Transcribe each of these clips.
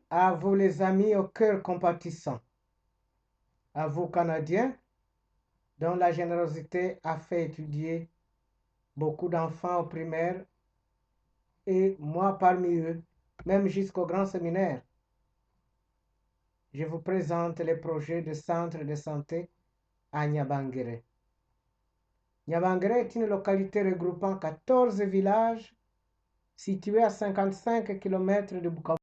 À vous les amis au cœur compatissant, à vous Canadiens, dont la générosité a fait étudier beaucoup d'enfants au primaire, et moi parmi eux, même jusqu'au grand séminaire. Je vous présente les projets de centre de santé à Nyabangere. Nyabangere est une localité regroupant 14 villages situés à 55 km de Bukavu,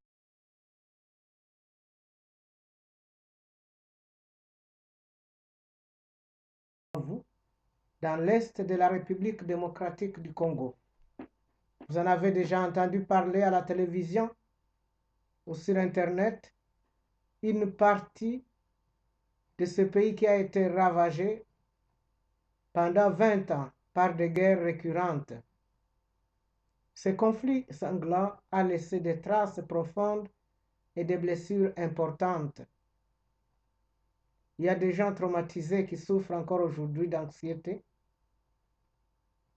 dans l'est de la République démocratique du Congo. Vous en avez déjà entendu parler à la télévision ou sur Internet. Une partie de ce pays qui a été ravagé pendant 20 ans par des guerres récurrentes. Ce conflit sanglant a laissé des traces profondes et des blessures importantes. Il y a des gens traumatisés qui souffrent encore aujourd'hui d'anxiété.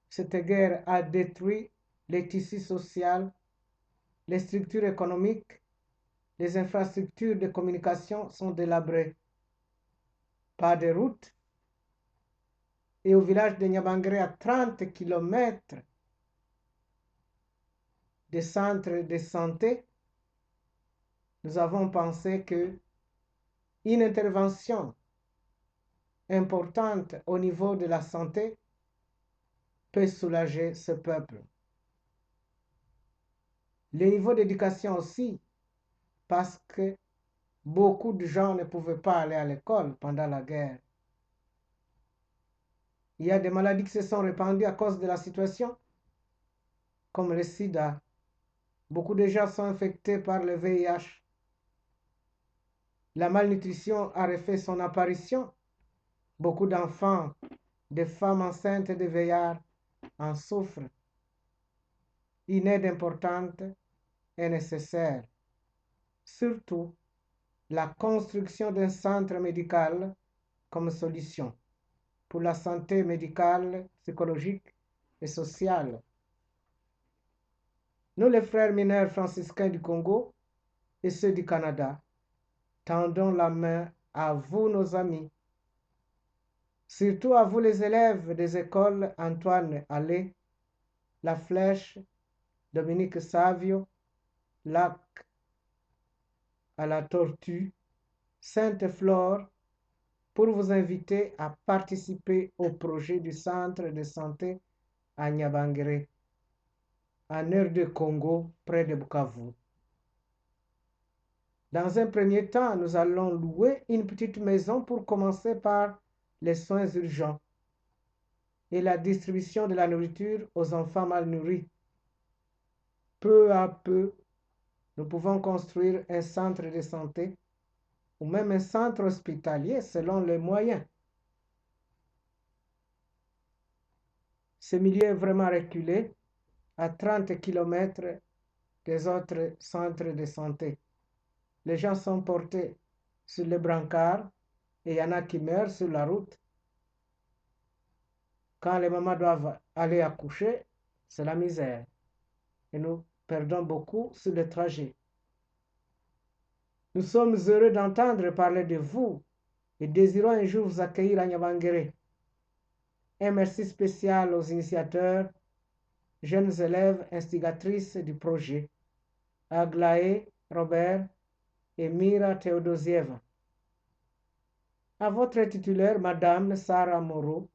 Cette guerre a détruit les tissus sociaux, les structures économiques, les infrastructures de communication sont délabrées. Pas de route. Et au village de Nyabangere, à 30 km des centres de santé, nous avons pensé que une intervention importante au niveau de la santé peut soulager ce peuple. Le niveau d'éducation aussi, parce que beaucoup de gens ne pouvaient pas aller à l'école pendant la guerre. Il y a des maladies qui se sont répandues à cause de la situation, comme le sida. Beaucoup de gens sont infectés par le VIH. La malnutrition a refait son apparition. Beaucoup d'enfants, de femmes enceintes de VIH en souffrent. Une aide importante est nécessaire. Surtout, la construction d'un centre médical comme solution pour la santé médicale, psychologique et sociale. Nous, les frères mineurs franciscains du Congo et ceux du Canada, tendons la main à vous, nos amis, surtout à vous, les élèves des écoles Antoine Allais, La Flèche, Dominique Savio, Lac à la Tortue, Sainte-Flore, pour vous inviter à participer au projet du centre de santé à Nyabangere, en aire de Congo, près de Bukavu. Dans un premier temps, nous allons louer une petite maison pour commencer par les soins urgents et la distribution de la nourriture aux enfants mal nourris. Peu à peu, nous pouvons construire un centre de santé ou même un centre hospitalier selon les moyens. Ce milieu est vraiment reculé à 30 km des autres centres de santé. Les gens sont portés sur les brancards et il y en a qui meurent sur la route. Quand les mamans doivent aller accoucher, c'est la misère. Et nous perdons beaucoup sur le trajet. Nous sommes heureux d'entendre parler de vous et désirons un jour vous accueillir à Nyabangere. Un merci spécial aux initiateurs, jeunes élèves instigatrices du projet, Aglaé, Robert et Mira Theodosieva. À votre titulaire, Madame Sarah Moreau,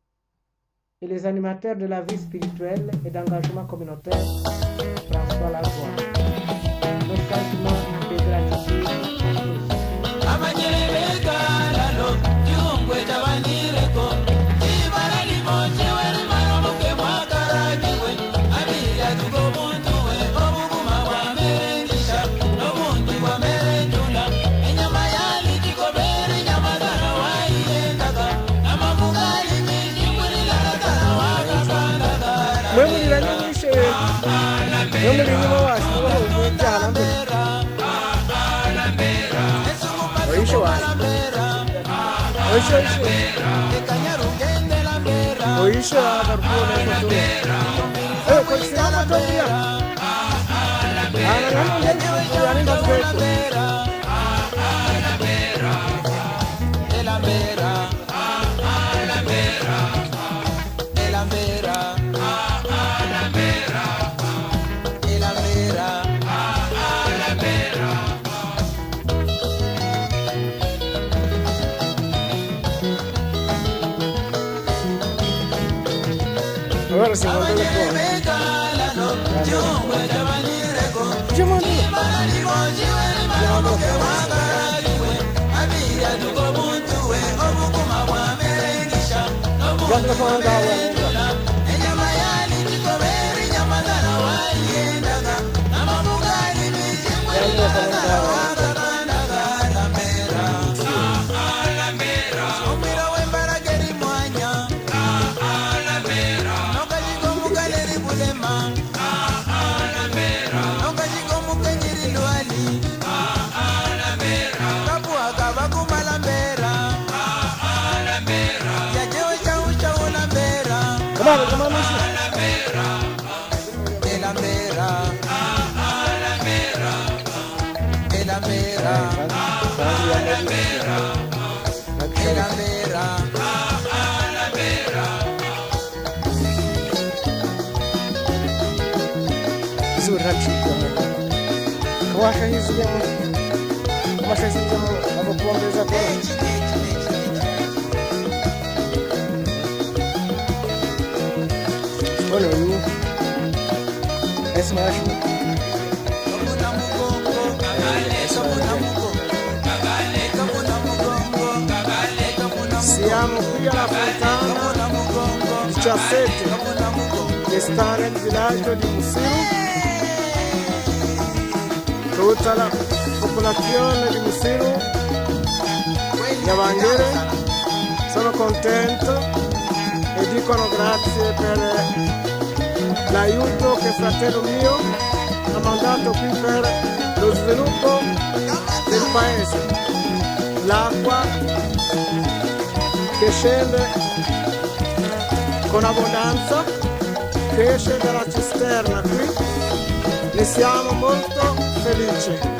et les animateurs de la vie spirituelle et d'engagement communautaire, François Lazoie. Nos sentiments de gratitude à tous. Ahora se volvió de Washa hizi jamaa, washa hizi jamaa, napokuongeza kwa ole huyu esmash siamo qui alla fontana 17 che sta nel villaggio di Musiru. Tutta la popolazione di Musiru, gli Avanghere, sono contento e dicono grazie per l'aiuto che fratello mio ha mandato qui per lo sviluppo del paese. L'acqua che scende con abbondanza, che esce dalla cisterna qui, ne siamo molto felici.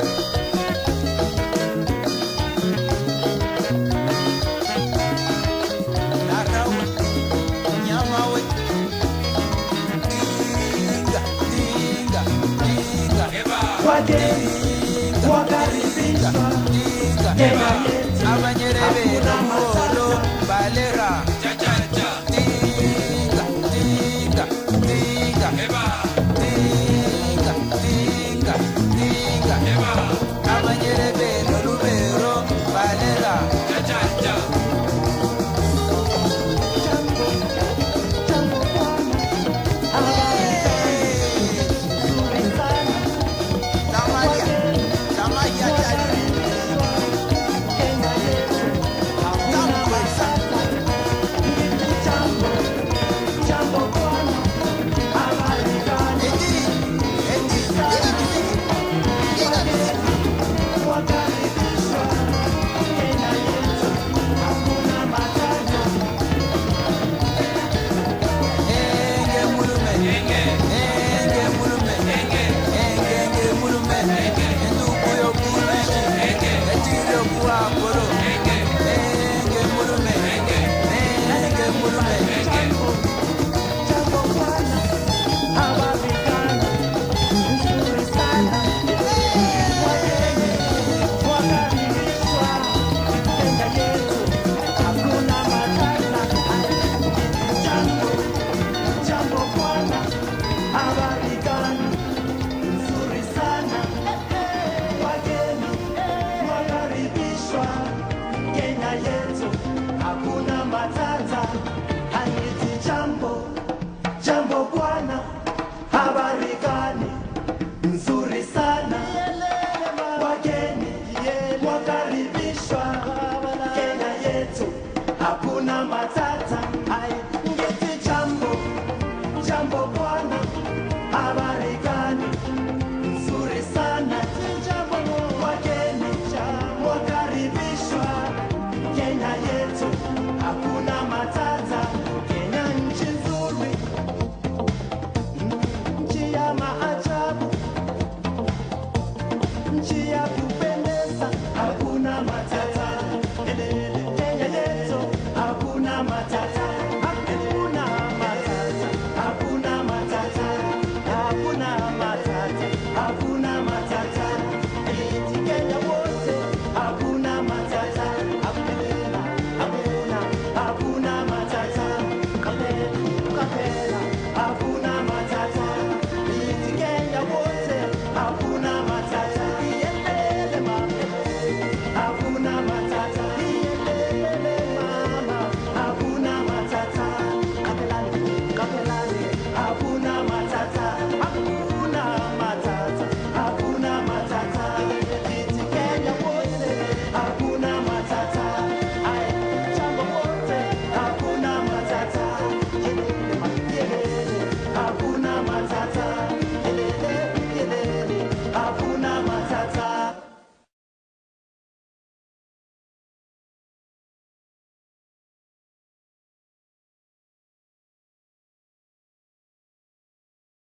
hakuna